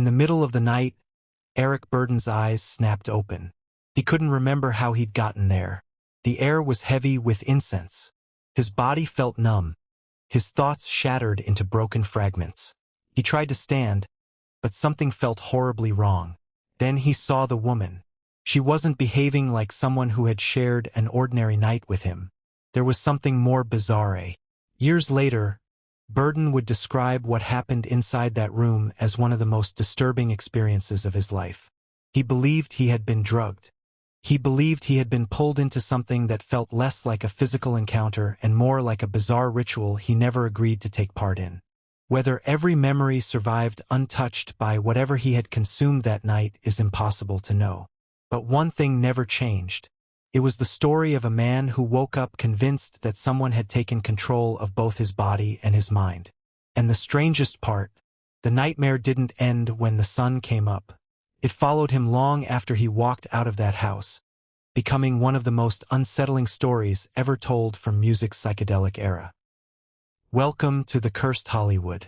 In the middle of the night, Eric Burdon's eyes snapped open. He couldn't remember how he'd gotten there. The air was heavy with incense. His body felt numb. His thoughts shattered into broken fragments. He tried to stand, but something felt horribly wrong. Then he saw the woman. She wasn't behaving like someone who had shared an ordinary night with him. There was something more bizarre. Years later, Burdon would describe what happened inside that room as one of the most disturbing experiences of his life. He believed he had been drugged. He believed he had been pulled into something that felt less like a physical encounter and more like a bizarre ritual he never agreed to take part in. Whether every memory survived untouched by whatever he had consumed that night is impossible to know. But one thing never changed. It was the story of a man who woke up convinced that someone had taken control of both his body and his mind. And the strangest part, the nightmare didn't end when the sun came up. It followed him long after he walked out of that house, becoming one of the most unsettling stories ever told from music's psychedelic era. Welcome to the cursed Hollywood.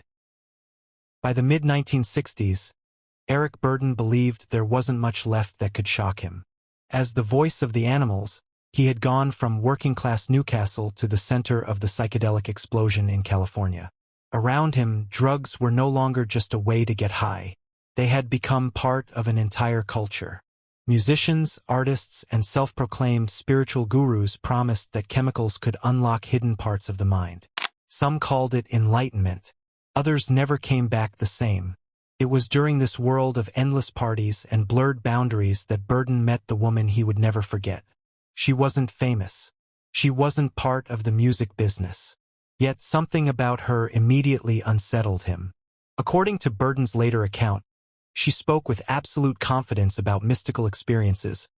By the mid-1960s, Eric Burdon believed there wasn't much left that could shock him. As the voice of the animals, he had gone from working-class Newcastle to the center of the psychedelic explosion in California. Around him, drugs were no longer just a way to get high. They had become part of an entire culture. Musicians, artists, and self-proclaimed spiritual gurus promised that chemicals could unlock hidden parts of the mind. Some called it enlightenment. Others never came back the same. It was during this world of endless parties and blurred boundaries that Burdon met the woman he would never forget. She wasn't famous. She wasn't part of the music business. Yet something about her immediately unsettled him. According to Burdon's later account, she spoke with absolute confidence about mystical experiences,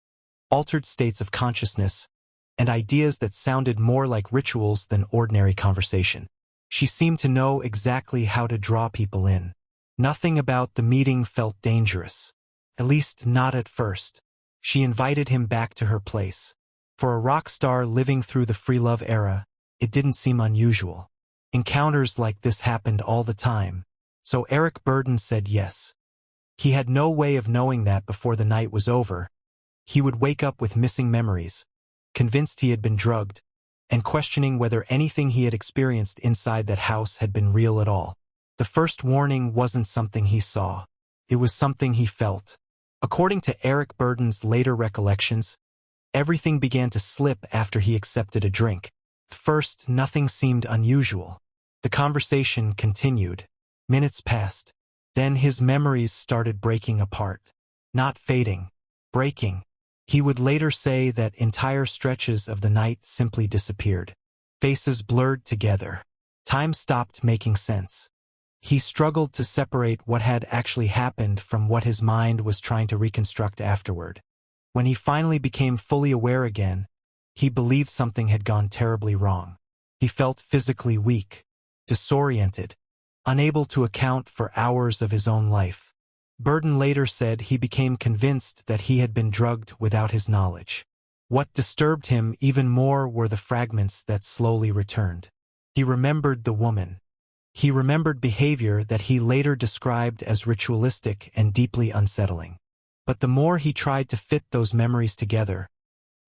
altered states of consciousness, and ideas that sounded more like rituals than ordinary conversation. She seemed to know exactly how to draw people in. Nothing about the meeting felt dangerous. At least not at first. She invited him back to her place. For a rock star living through the free love era, it didn't seem unusual. Encounters like this happened all the time. So Eric Burdon said yes. He had no way of knowing that before the night was over. He would wake up with missing memories, convinced he had been drugged, and questioning whether anything he had experienced inside that house had been real at all. The first warning wasn't something he saw. It was something he felt. According to Eric Burdon's later recollections, everything began to slip after he accepted a drink. First, nothing seemed unusual. The conversation continued. Minutes passed. Then his memories started breaking apart. Not fading. Breaking. He would later say that entire stretches of the night simply disappeared. Faces blurred together. Time stopped making sense. He struggled to separate what had actually happened from what his mind was trying to reconstruct afterward. When he finally became fully aware again, he believed something had gone terribly wrong. He felt physically weak, disoriented, unable to account for hours of his own life. Burdon later said he became convinced that he had been drugged without his knowledge. What disturbed him even more were the fragments that slowly returned. He remembered the woman. He remembered behavior that he later described as ritualistic and deeply unsettling. But the more he tried to fit those memories together,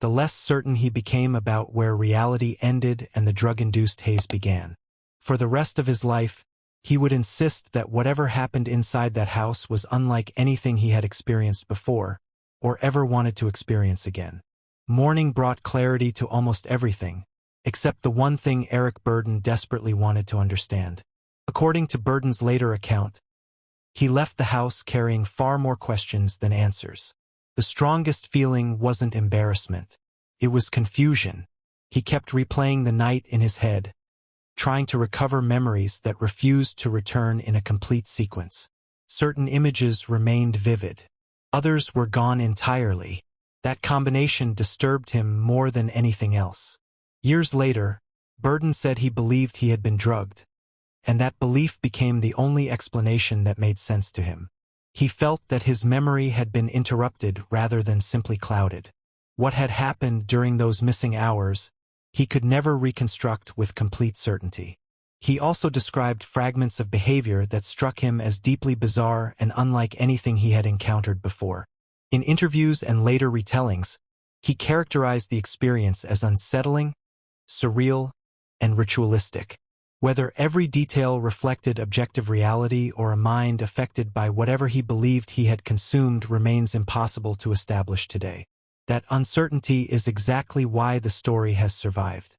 the less certain he became about where reality ended and the drug-induced haze began. For the rest of his life, he would insist that whatever happened inside that house was unlike anything he had experienced before, or ever wanted to experience again. Morning brought clarity to almost everything, except the one thing Eric Burdon desperately wanted to understand. According to Burdon's later account, he left the house carrying far more questions than answers. The strongest feeling wasn't embarrassment. It was confusion. He kept replaying the night in his head, trying to recover memories that refused to return in a complete sequence. Certain images remained vivid. Others were gone entirely. That combination disturbed him more than anything else. Years later, Burdon said he believed he had been drugged, and that belief became the only explanation that made sense to him. He felt that his memory had been interrupted rather than simply clouded. What had happened during those missing hours, he could never reconstruct with complete certainty. He also described fragments of behavior that struck him as deeply bizarre and unlike anything he had encountered before. In interviews and later retellings, he characterized the experience as unsettling, surreal, and ritualistic. Whether every detail reflected objective reality or a mind affected by whatever he believed he had consumed remains impossible to establish today. That uncertainty is exactly why the story has survived.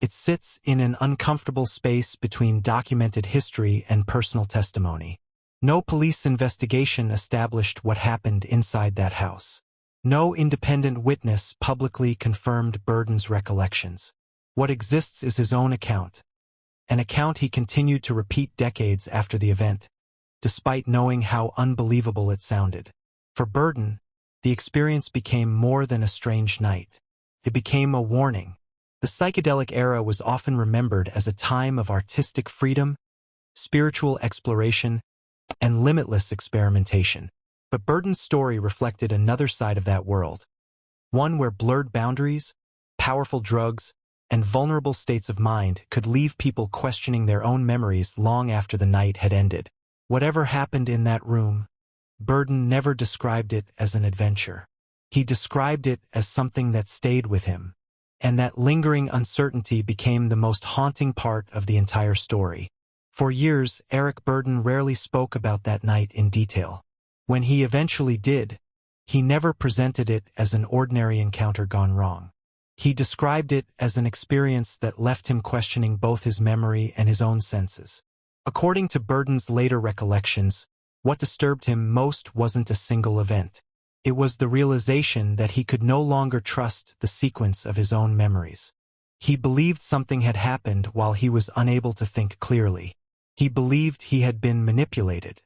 It sits in an uncomfortable space between documented history and personal testimony. No police investigation established what happened inside that house. No independent witness publicly confirmed Burdon's recollections. What exists is his own account, an account he continued to repeat decades after the event, despite knowing how unbelievable it sounded. For Burdon, the experience became more than a strange night. It became a warning. The psychedelic era was often remembered as a time of artistic freedom, spiritual exploration, and limitless experimentation. But Burdon's story reflected another side of that world, one where blurred boundaries, powerful drugs, and vulnerable states of mind could leave people questioning their own memories long after the night had ended. Whatever happened in that room, Burdon never described it as an adventure. He described it as something that stayed with him, and that lingering uncertainty became the most haunting part of the entire story. For years, Eric Burdon rarely spoke about that night in detail. When he eventually did, he never presented it as an ordinary encounter gone wrong. He described it as an experience that left him questioning both his memory and his own senses. According to Burdon's later recollections, what disturbed him most wasn't a single event. It was the realization that he could no longer trust the sequence of his own memories. He believed something had happened while he was unable to think clearly. He believed he had been manipulated.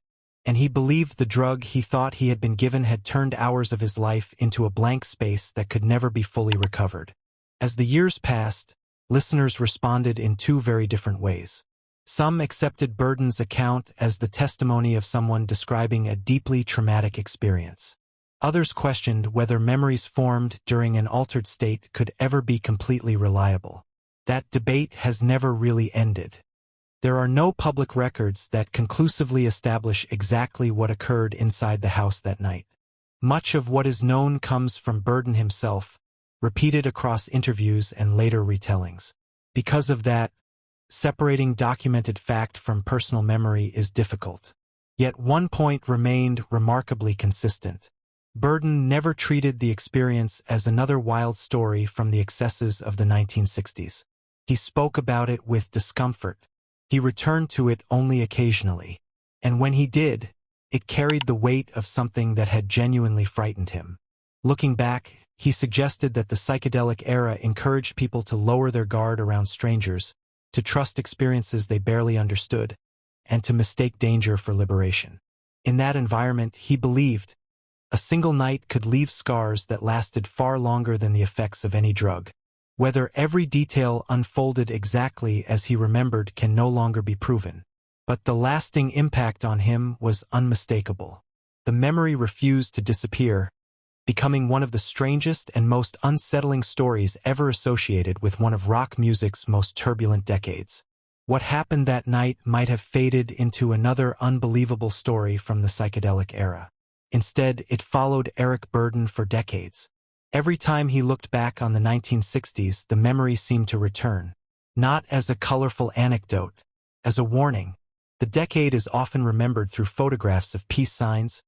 And he believed the drug he thought he had been given had turned hours of his life into a blank space that could never be fully recovered. As the years passed, listeners responded in two very different ways. Some accepted Burdon's account as the testimony of someone describing a deeply traumatic experience. Others questioned whether memories formed during an altered state could ever be completely reliable. That debate has never really ended. There are no public records that conclusively establish exactly what occurred inside the house that night. Much of what is known comes from Burdon himself, repeated across interviews and later retellings. Because of that, separating documented fact from personal memory is difficult. Yet one point remained remarkably consistent. Burdon never treated the experience as another wild story from the excesses of the 1960s. He spoke about it with discomfort. He returned to it only occasionally. And when he did, it carried the weight of something that had genuinely frightened him. Looking back, he suggested that the psychedelic era encouraged people to lower their guard around strangers, to trust experiences they barely understood, and to mistake danger for liberation. In that environment, he believed, a single night could leave scars that lasted far longer than the effects of any drug. Whether every detail unfolded exactly as he remembered can no longer be proven. But the lasting impact on him was unmistakable. The memory refused to disappear, becoming one of the strangest and most unsettling stories ever associated with one of rock music's most turbulent decades. What happened that night might have faded into another unbelievable story from the psychedelic era. Instead, it followed Eric Burdon for decades. Every time he looked back on the 1960s, the memory seemed to return. Not as a colorful anecdote, as a warning. The decade is often remembered through photographs of peace signs,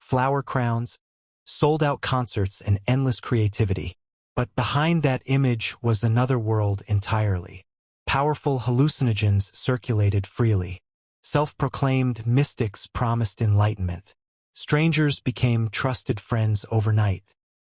flower crowns, sold-out concerts, and endless creativity. But behind that image was another world entirely. Powerful hallucinogens circulated freely. Self-proclaimed mystics promised enlightenment. Strangers became trusted friends overnight.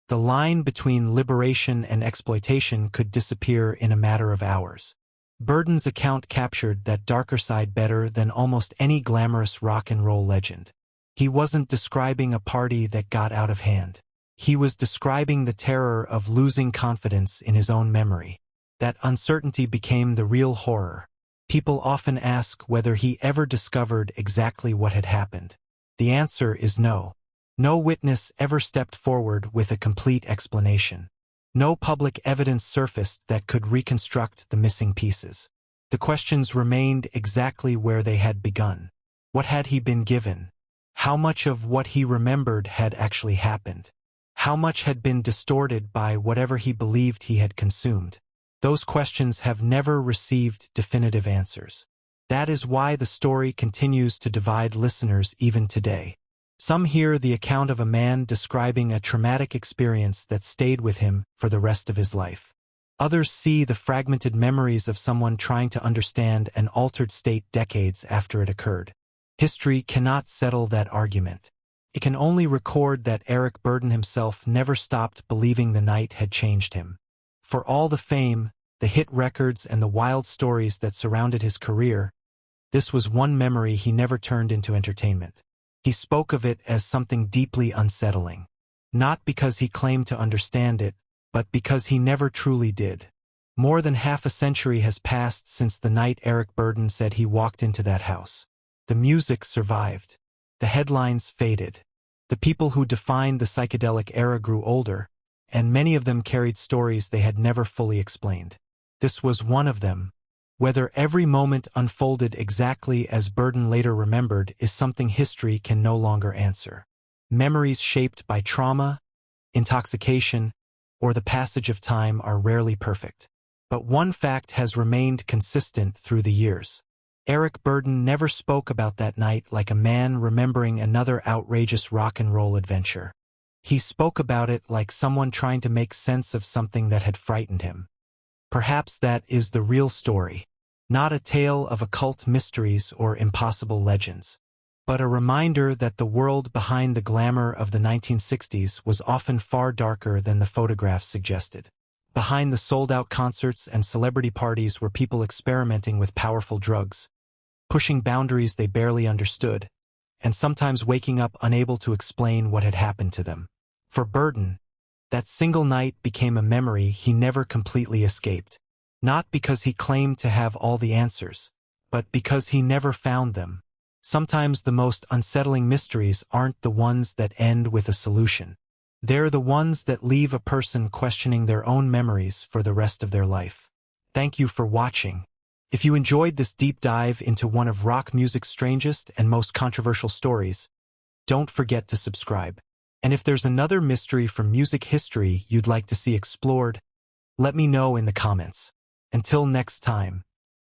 The line between liberation and exploitation could disappear in a matter of hours. Burdon's account captured that darker side better than almost any glamorous rock and roll legend. He wasn't describing a party that got out of hand. He was describing the terror of losing confidence in his own memory. That uncertainty became the real horror. People often ask whether he ever discovered exactly what had happened. The answer is no. No witness ever stepped forward with a complete explanation. No public evidence surfaced that could reconstruct the missing pieces. The questions remained exactly where they had begun. What had he been given? How much of what he remembered had actually happened? How much had been distorted by whatever he believed he had consumed? Those questions have never received definitive answers. That is why the story continues to divide listeners even today. Some hear the account of a man describing a traumatic experience that stayed with him for the rest of his life. Others see the fragmented memories of someone trying to understand an altered state decades after it occurred. History cannot settle that argument. It can only record that Eric Burdon himself never stopped believing the night had changed him. For all the fame, the hit records, and the wild stories that surrounded his career, this was one memory he never turned into entertainment. He spoke of it as something deeply unsettling. Not because he claimed to understand it, but because he never truly did. More than half a century has passed since the night Eric Burdon said he walked into that house. The music survived. The headlines faded. The people who defined the psychedelic era grew older, and many of them carried stories they had never fully explained. This was one of them. Whether every moment unfolded exactly as Burdon later remembered is something history can no longer answer. Memories shaped by trauma, intoxication, or the passage of time are rarely perfect. But one fact has remained consistent through the years. Eric Burdon never spoke about that night like a man remembering another outrageous rock and roll adventure. He spoke about it like someone trying to make sense of something that had frightened him. Perhaps that is the real story. Not a tale of occult mysteries or impossible legends, but a reminder that the world behind the glamour of the 1960s was often far darker than the photographs suggested. Behind the sold-out concerts and celebrity parties were people experimenting with powerful drugs, pushing boundaries they barely understood, and sometimes waking up unable to explain what had happened to them. For Burdon, that single night became a memory he never completely escaped. Not because he claimed to have all the answers, but because he never found them. Sometimes the most unsettling mysteries aren't the ones that end with a solution. They're the ones that leave a person questioning their own memories for the rest of their life. Thank you for watching. If you enjoyed this deep dive into one of rock music's strangest and most controversial stories, don't forget to subscribe. And if there's another mystery from music history you'd like to see explored, let me know in the comments. Until next time.